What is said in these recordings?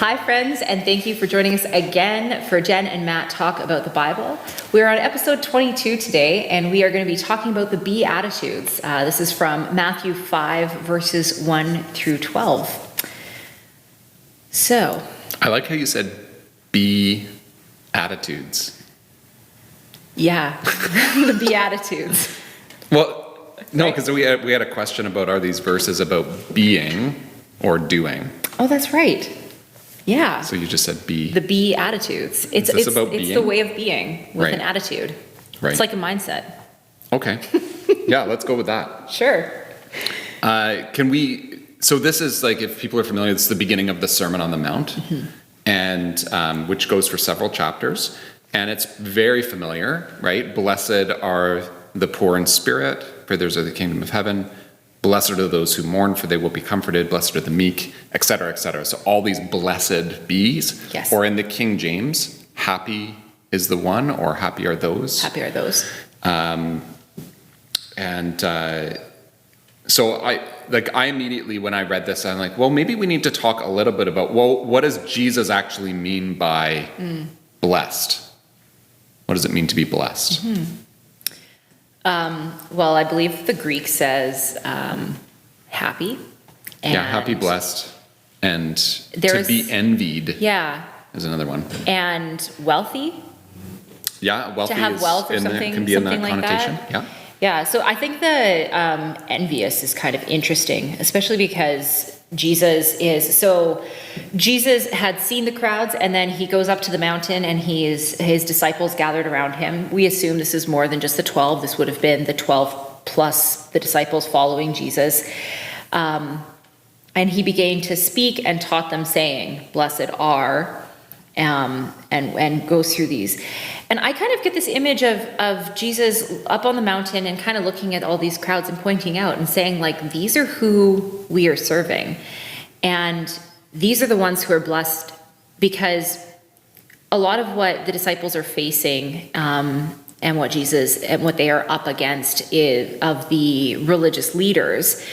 Hi, friends, and thank you for joining us again for Jen and Matt Talk About the Bible. We're on episode 22 today, and we are going to be talking about the Beatitudes. This is from Matthew 5, verses 1 through 12. So. I like how you said Beatitudes. Yeah, the Beatitudes. Well, no, because we had a question about, are these verses about being or doing? Oh, that's right. Yeah. So you just said be. The Beatitudes. It's about it's being? the way of being with Right. an attitude. Right. It's like a mindset. Okay. Yeah, let's go with that. Sure. So this is like, if people are familiar, it's the beginning of the Sermon on the Mount, and which goes for several chapters, and it's very familiar, right? Blessed are the poor in spirit, for theirs are the kingdom of heaven. Blessed are those who mourn, for they will be comforted. Blessed are the meek, etc., etc. So all these blessed bees. Yes. Or in the King James, happy is the one, or happy are those. Happy are those. So I immediately, when I read this, I'm like, well, maybe we need to talk a little bit about, well, what does Jesus actually mean by blessed? What does it mean to be blessed? Well, I believe the Greek says happy. And happy, blessed, and to be envied. Yeah. Is another one. And wealthy. Yeah, wealthy. To have wealth or something, can be in that like connotation. that. Yeah. Yeah, so I think the envious is kind of interesting, especially because Jesus had seen the crowds, and then he goes up to the mountain, and his disciples gathered around him. We assume this is more than just the 12. This would have been the 12 plus the disciples following Jesus. And he began to speak and taught them, saying, "Blessed are," and goes through these. And I kind of get this image of Jesus up on the mountain and kind of looking at all these crowds and pointing out and saying, like, these are who we are serving. And these are the ones who are blessed, because a lot of what the disciples are facing and what they are up against of the religious leaders,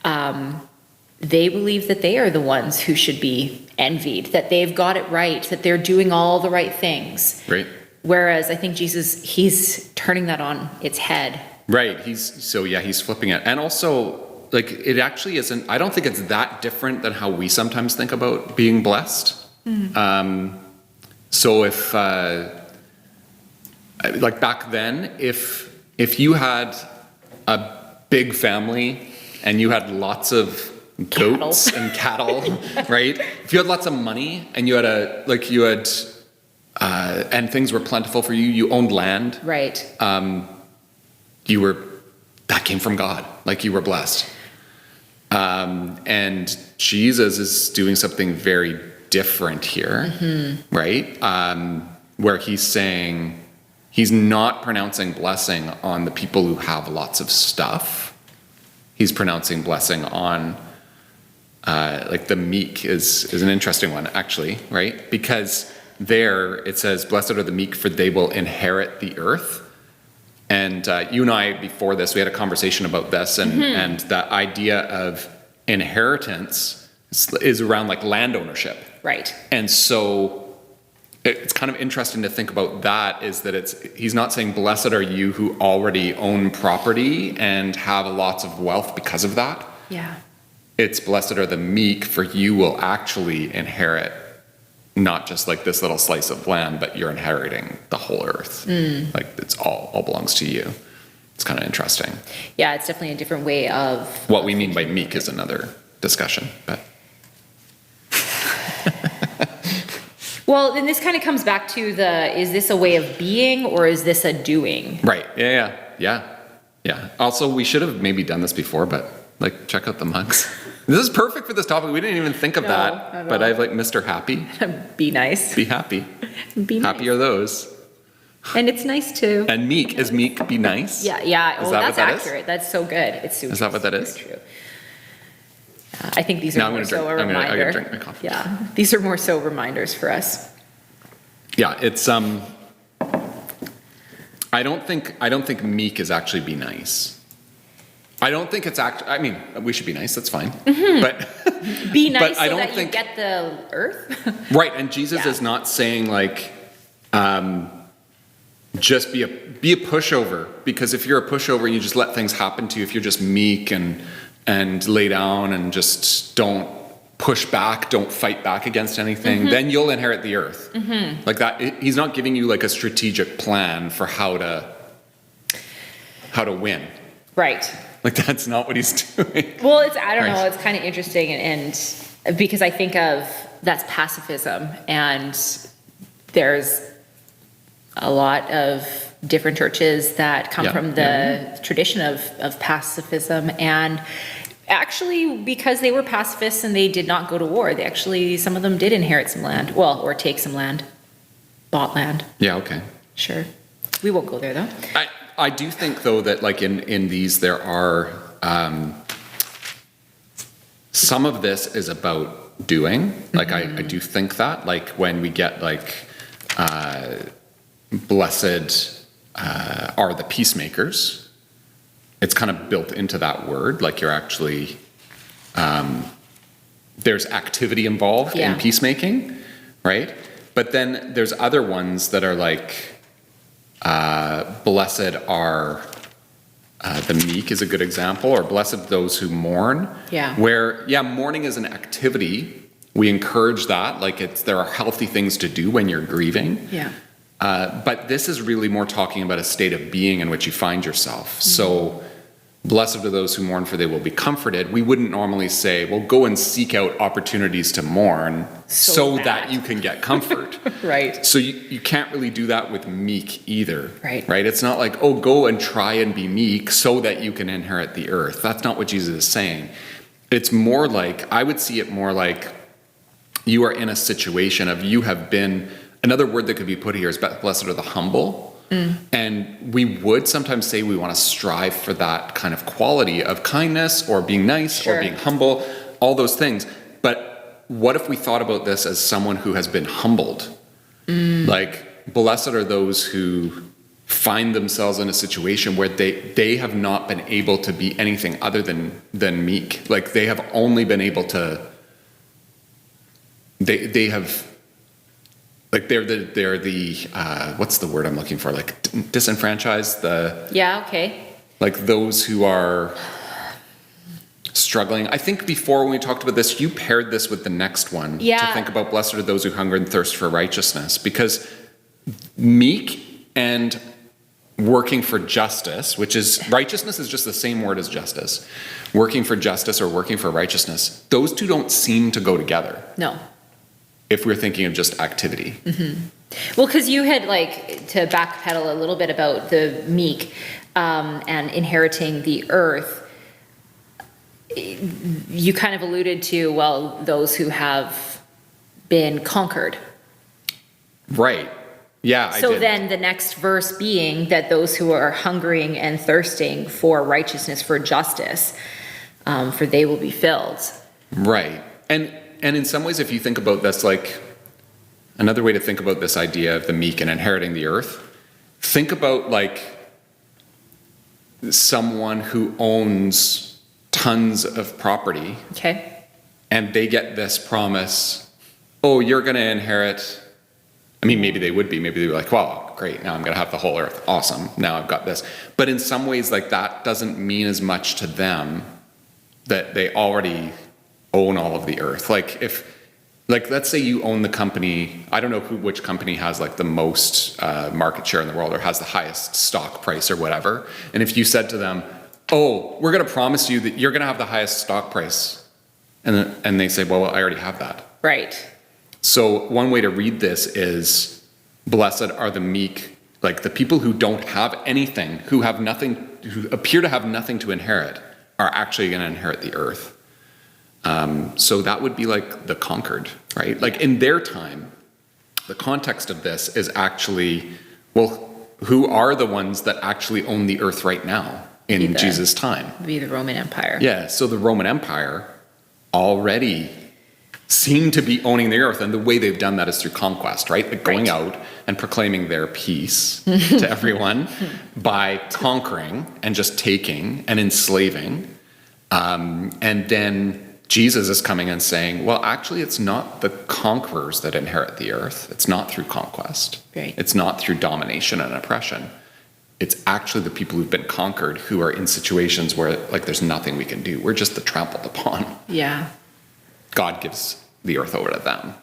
they believe that they are the ones who should be envied, that they've got it right, that they're doing all the right things. Right. Whereas I think Jesus, he's turning that on its head. Right. He's flipping it. And also, like, it actually isn't, I don't think it's that different than how we sometimes think about being blessed. So if, like back then, if you had a big family and you had lots of goats and cattle, right? If you had lots of money and and things were plentiful for you, you owned land. Right. That came from God. Like, you were blessed. And Jesus is doing something very different here, right? Where he's saying, he's not pronouncing blessing on the people who have lots of stuff. He's pronouncing blessing on, like, the meek is an interesting one, actually, right? Because there it says, blessed are the meek, for they will inherit the earth. And you and I, before this, we had a conversation about this, and the idea of inheritance is around, like, land ownership. Right. And so it's kind of interesting to think about that, is that he's not saying blessed are you who already own property and have lots of wealth because of that. Yeah. It's blessed are the meek, for you will actually inherit not just like this little slice of land, but you're inheriting the whole earth. Like, it's all belongs to you. It's kind of interesting. Yeah, it's definitely a different way of... What we mean by meek is another discussion, but... Well, then this kind of comes back to is this a way of being, or is this a doing? Right, yeah. Also, we should have maybe done this before, but, like, check out the mugs. This is perfect for this topic. We didn't even think of that. But I have, like, Mr. Happy. Be nice. Be happy. Be nice. Happy are those. And it's nice too. And meek. Is meek be nice? Yeah. Is that that's what that accurate. Is? That's so good. It's super. Is that what that is? True. I think these are more so a reminder. I'm gonna drink my coffee. Yeah. These are more so reminders for us. Yeah, it's I don't think meek is actually be nice. I don't think it's I mean, we should be nice, that's fine. But Be nice but I so don't that think, you get the earth. right, and Jesus Yeah. is not saying like, just be a pushover, because if you're a pushover and you just let things happen to you, if you're just meek and lay down and just don't push back, don't fight back against anything, then you'll inherit the earth. Like that, he's not giving you like a strategic plan for how to win. Right. Like that's not what he's doing. Well, I don't Right. know, it's kind of interesting and because I think of that's pacifism, and there's a lot of different churches that come Yeah. from the tradition of pacifism, and actually because they were pacifists and they did not go to war, some of them did inherit some land, or take some land, bought land. Yeah, okay. Sure. We won't go there though. I do think though that like in these there are some of this is about doing. Like I do think that like when we get like blessed are the peacemakers, it's kind of built into that word, like you're actually there's activity involved Yeah. in peacemaking, right? But then there's other ones that are like blessed are the meek is a good example, or blessed those who mourn. Yeah. Where, mourning is an activity. We encourage that. Like there are healthy things to do when you're grieving. Yeah. But this is really more talking about a state of being in which you find yourself. So blessed are those who mourn, for they will be comforted. We wouldn't normally say, well, go and seek out opportunities to mourn so that you can get comfort. Right. So you can't really do that with meek either. Right. Right? It's not like, oh, go and try and be meek so that you can inherit the earth. That's not what Jesus is saying. It's more like, I would see it more like you are in a situation of you have been, another word that could be put here is blessed are the humble. And we would sometimes say we want to strive for that kind of quality of kindness or being nice Sure. or being humble, all those things. But what if we thought about this as someone who has been humbled? Like, blessed are those who find themselves in a situation where they have not been able to be anything other than meek. Like, they have only been able to, they have, like they're the what's the word I'm looking for? Like disenfranchised, Yeah, okay. like those who are struggling. I think before when we talked about this, you paired this with the next one Yeah. to think about blessed are those who hunger and thirst for righteousness, because meek and working for justice, which is righteousness is just the same word as justice. Working for justice or working for righteousness, those two don't seem to go together No. if we're thinking of just activity. Well, because you had to backpedal a little bit about the meek and inheriting the earth. You kind of alluded to, well, those who have been conquered. Right. Yeah, I So did. then the next verse being that those who are hungering and thirsting for righteousness, for justice, for they will be filled. Right. And in some ways, if you think about this, like another way to think about this idea of the meek and inheriting the earth, think about like someone who owns tons of property Okay. and they get this promise, oh, you're going to inherit. I mean, maybe they would be. Maybe they were like, wow, great. Now I'm going to have the whole earth. Awesome. Now I've got this. But in some ways, like that doesn't mean as much to them that they already own all of the earth. Like let's say you own the company. I don't know which company has like the most market share in the world or has the highest stock price or whatever. And if you said to them, oh, we're going to promise you that you're going to have the highest stock price. And they say, well, I already have that. Right. So one way to read this is blessed are the meek, like the people who don't have anything, who have nothing, who appear to have nothing to inherit, are actually going to inherit the earth. So that would be like the conquered, right? Like in their time, the context of this is actually, well, who are the ones that actually own the earth right now in Jesus' time? Be the Roman Empire. Yeah, so the Roman Empire already seem to be owning the earth. And the way they've done that is through conquest, right? Like going out and proclaiming their peace to everyone by conquering and just taking and enslaving. And then Jesus is coming and saying, well, actually, it's not the conquerors that inherit the earth. It's not through conquest. Right. It's not through domination and oppression. It's actually the people who've been conquered who are in situations where, like, there's nothing we can do. We're just the trampled upon. Yeah. God gives the earth over to them.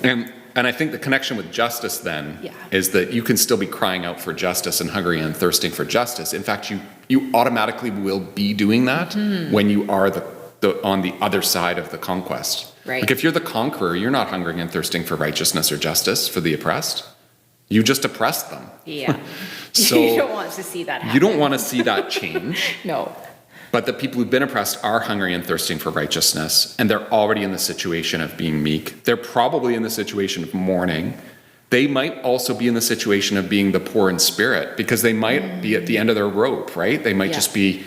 And I think the connection with justice then is that you can still be crying out for justice and hungry and thirsting for justice. In fact, you automatically will be doing that when you are on the other side of the conquest. Right. Like if you're the conqueror, you're not hungering and thirsting for righteousness or justice for the oppressed. You just oppressed them. Yeah. So you don't want to see that happen. You don't want to see that change. No. But the people who've been oppressed are hungry and thirsting for righteousness, and they're already in the situation of being meek. They're probably in the situation of mourning. They might also be in the situation of being the poor in spirit, because they might be at the end of their rope, right? They might just be,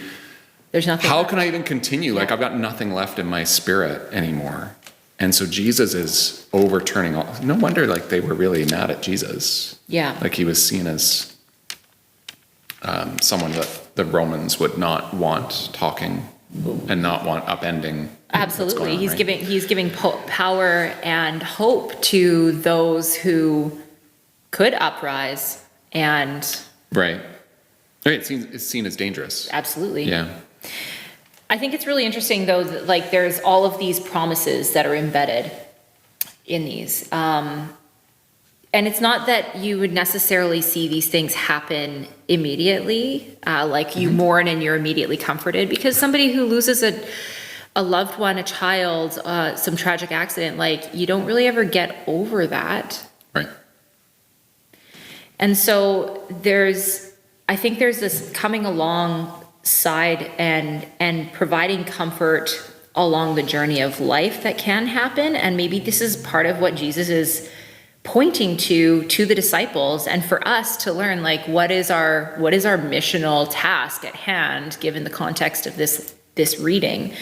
there's nothing how left. can I even continue? Like, I've got nothing left in my spirit anymore. And so Jesus is overturning all. No wonder, like, they were really mad at Jesus. Yeah. Like, he was seen as someone that the Romans would not want talking and not want upending. Absolutely. He's He's giving power and hope to those who could uprise and. Right. It's seen as dangerous. Absolutely. Yeah. I think it's really interesting, though, that, like, there's all of these promises that are embedded in these. And it's not that you would necessarily see these things happen immediately, like you mourn and you're immediately comforted, because somebody who loses a loved one, a child, some tragic accident, like, you don't really ever get over that. Right. And so I think there's this coming alongside and providing comfort along the journey of life that can happen. And maybe this is part of what Jesus is pointing to the disciples, and for us to learn, like, what is our missional task at hand, given the context of this reading.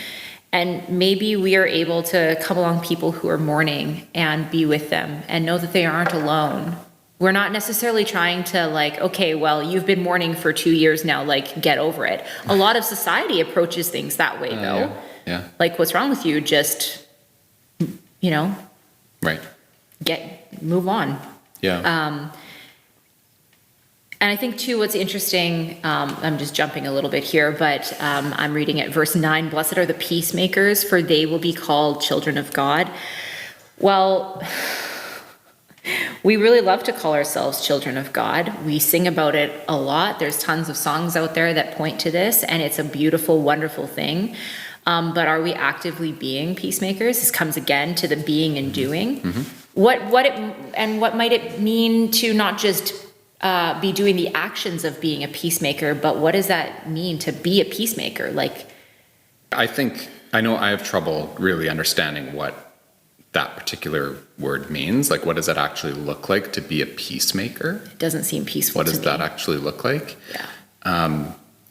And maybe we are able to come along people who are mourning and be with them and know that they aren't alone. We're not necessarily trying to, like, okay, well, you've been mourning for 2 years now, like, get over it. A lot of society approaches things that way, though. Yeah. Like, what's wrong with you? Just, Right. move on. Yeah. And I think, too, what's interesting, I'm just jumping a little bit here, but I'm reading at verse 9, "Blessed are the peacemakers, for they will be called children of God." Well, we really love to call ourselves children of God. We sing about it a lot. There's tons of songs out there that point to this, and it's a beautiful, wonderful thing. But are we actively being peacemakers? This comes again to the being and doing. Mm-hmm. What might it mean to not just be doing the actions of being a peacemaker, but what does that mean to be a peacemaker? Like, I know I have trouble really understanding what that particular word means. Like, what does it actually look like to be a peacemaker? it doesn't seem peaceful What to does me. that actually look like? Yeah.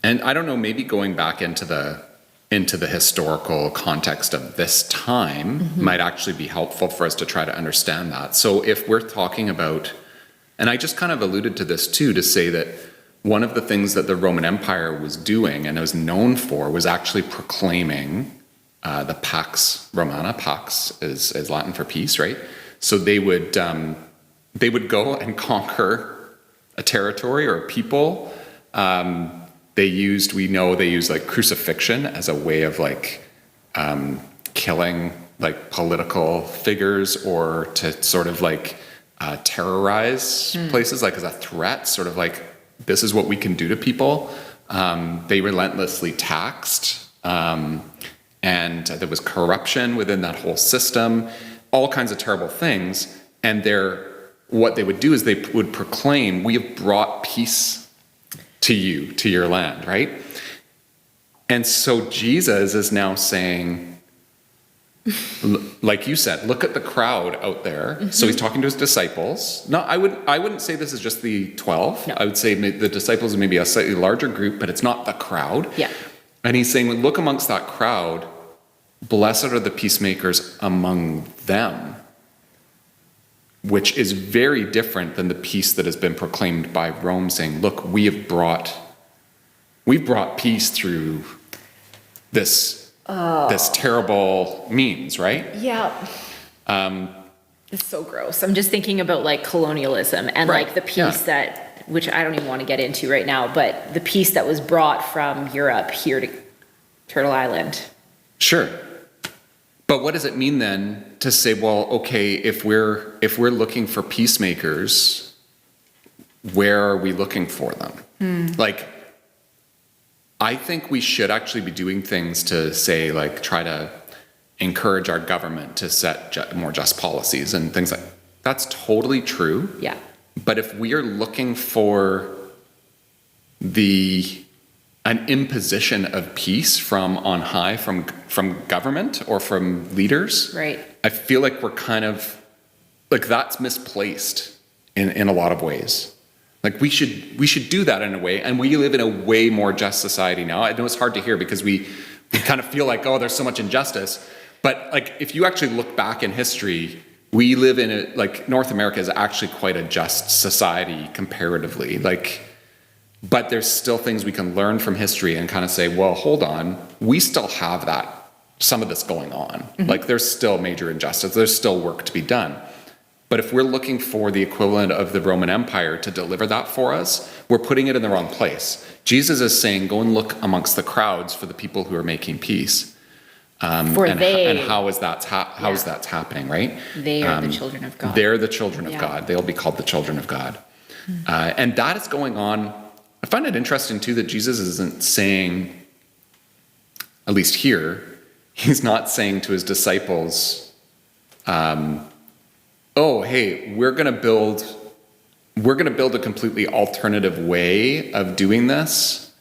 And I don't know, maybe going back into the historical context of this time might actually be helpful for us to try to understand that. So if we're talking about, and I just kind of alluded to this too, to say that one of the things that the Roman Empire was doing and was known for was actually proclaiming the Pax Romana. Pax is Latin for peace, right? So they would go and conquer a territory or a people. They used like crucifixion as a way of, like, killing, like, political figures, or to sort of, like, terrorize places, like, as a threat, sort of like, this is what we can do to people. They relentlessly taxed, and there was corruption within that whole system, all kinds of terrible things. And what they would do is they would proclaim, "We have brought peace to you, to your land," right? And so Jesus is now saying, like you said, look at the crowd out there. So he's talking to his disciples. No, I wouldn't say this is just the 12. No. I would say the disciples are maybe a slightly larger group, but it's not the crowd. Yeah. And he's saying, look amongst that crowd, blessed are the peacemakers among them, which is very different than the peace that has been proclaimed by Rome, saying, look, we've brought peace through this terrible means, right? Yeah. It's so gross. I'm just thinking about like colonialism and Right, like the peace that, which I don't even want to get into right now, but the peace that was brought from Europe here to Turtle Island. Sure. But what does it mean then to say, well, okay, if we're looking for peacemakers, where are we looking for them? Like, I think we should actually be doing things to say, like, try to encourage our government to set more just policies and things like that. That's totally true. Yeah. But if we are looking for an imposition of peace from on high, from government or from leaders, Right. I feel like we're kind of like that's misplaced in a lot of ways. Like we should do that in a way, and we live in a way more just society now. I know it's hard to hear because we kind of feel like, oh, there's so much injustice. But like if you actually look back in history, we live in like North America is actually quite a just society comparatively. Like, but there's still things we can learn from history and kind of say, well, hold on, we still have some of this going on. Like there's still major injustice. There's still work to be done. But if we're looking for the equivalent of the Roman Empire to deliver that for us, we're putting it in the wrong place. Jesus is saying, go and look amongst the crowds for the people who are making peace. And how is that happening, right? They are the children of God. They're the children of God. They'll be called the children of God. And that is going on. I find it interesting, too, that Jesus isn't saying, at least here, he's not saying to his disciples, oh, hey, we're going to build a completely alternative way of doing this.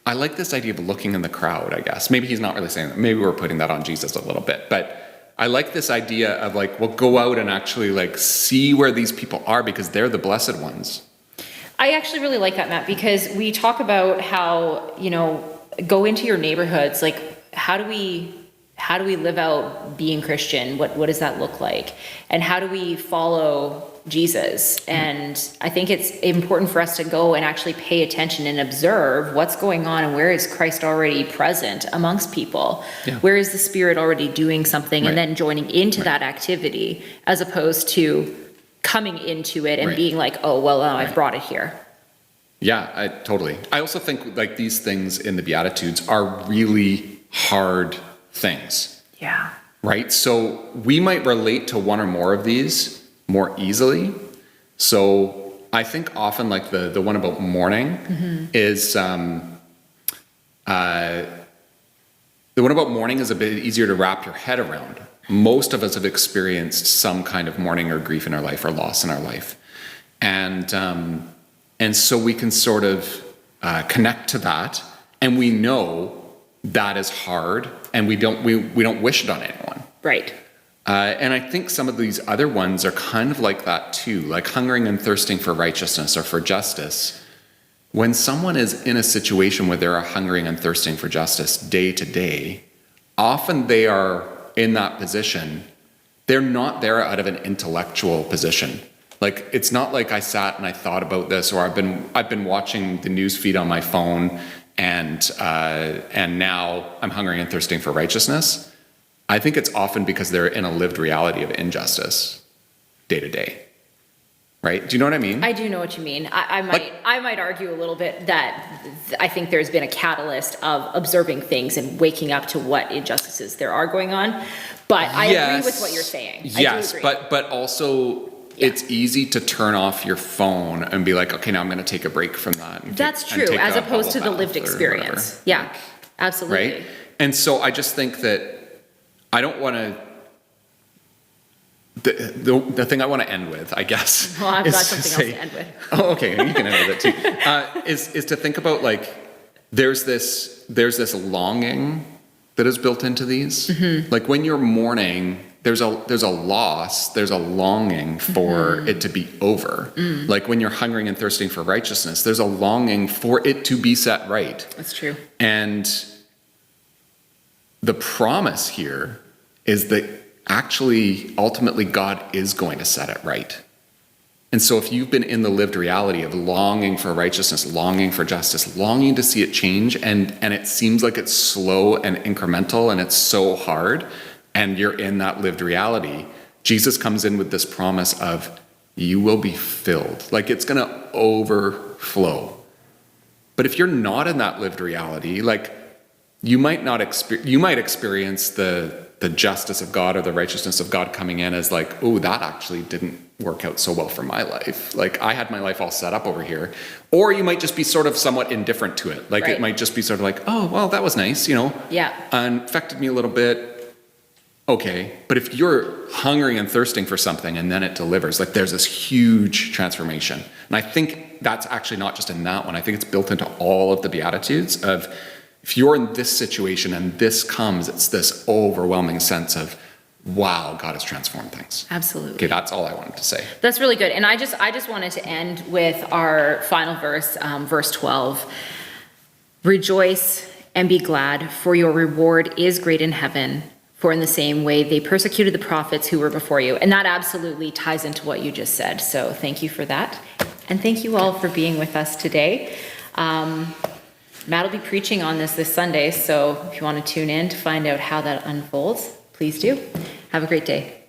I like this idea of looking in the crowd, I guess. Maybe he's not really saying that. Maybe we're putting that on Jesus a little bit. But I like this idea of like, well, go out and actually like see where these people are because they're the blessed ones. I actually really like that, Matt, because we talk about how, go into your neighborhoods. Like, how do we live out being Christian? What does that look like? And how do we follow Jesus? And I think it's important for us to go and actually pay attention and observe what's going on and where is Christ already present amongst people? Yeah. Where is the Spirit already doing something and then joining into that activity as opposed to coming into it and being like, oh, well, I've brought it here. Yeah, totally. I also think like these things in the Beatitudes are really hard things. Yeah. Right? So we might relate to one or more of these more easily. So I think often like the one about mourning is the one about mourning is a bit easier to wrap your head around. Most of us have experienced some kind of mourning or grief in our life or loss in our life. And so we can sort of connect to that, and we know that is hard, and we don't wish it on anyone. Right. And I think some of these other ones are kind of like that too, like hungering and thirsting for righteousness or for justice. When someone is in a situation where they're hungering and thirsting for justice day to day, often they are in that position. They're not there out of an intellectual position. Like, it's not like I sat and I thought about this, or I've been watching the news feed on my phone and now I'm hungering and thirsting for righteousness. I think it's often because they're in a lived reality of injustice day to day. Right? Do you know what I mean? I do know what you mean. I might argue a little bit that I think there's been a catalyst of observing things and waking up to what injustices there are going on. But I agree with what you're saying. Yes, but also it's easy to turn off your phone and be like, okay, now I'm going to take a break from that. That's true, as opposed to the lived experience. Yeah, absolutely. Right? And so I just think that I don't want to. The thing I want to end with, I guess. Well, I've got something else to end with. Oh, okay, you can end with it too. Is to think about like there's this longing that is built into these. Mm-hmm. Like when you're mourning, there's a loss, there's a longing for it to be over. Mm. Like when you're hungering and thirsting for righteousness, there's a longing for it to be set right. That's true. And the promise here is that actually, ultimately, God is going to set it right. And so if you've been in the lived reality of longing for righteousness, longing for justice, longing to see it change, and it seems like it's slow and incremental and it's so hard, and you're in that lived reality, Jesus comes in with this promise of you will be filled. Like it's going to overflow. But if you're not in that lived reality, like you might experience the justice of God or the righteousness of God coming in as like, oh, that actually didn't work out so well for my life. Like I had my life all set up over here. Or you might just be sort of somewhat indifferent to it. Like It might just be sort of like, oh, well, that was nice, Yeah. And affected me a little bit. Okay. But if you're hungering and thirsting for something and then it delivers, like there's this huge transformation. And I think that's actually not just in that one. I think it's built into all of the Beatitudes of if you're in this situation and this comes, it's this overwhelming sense of, wow, God has transformed things. Absolutely. Okay, that's all I wanted to say. That's really good. And I just wanted to end with our final verse, verse 12. Rejoice and be glad, for your reward is great in heaven. For in the same way they persecuted the prophets who were before you. And that absolutely ties into what you just said. So thank you for that. And thank you all for being with us today. Matt will be preaching on this Sunday, so if you want to tune in to find out how that unfolds, please do. Have a great day.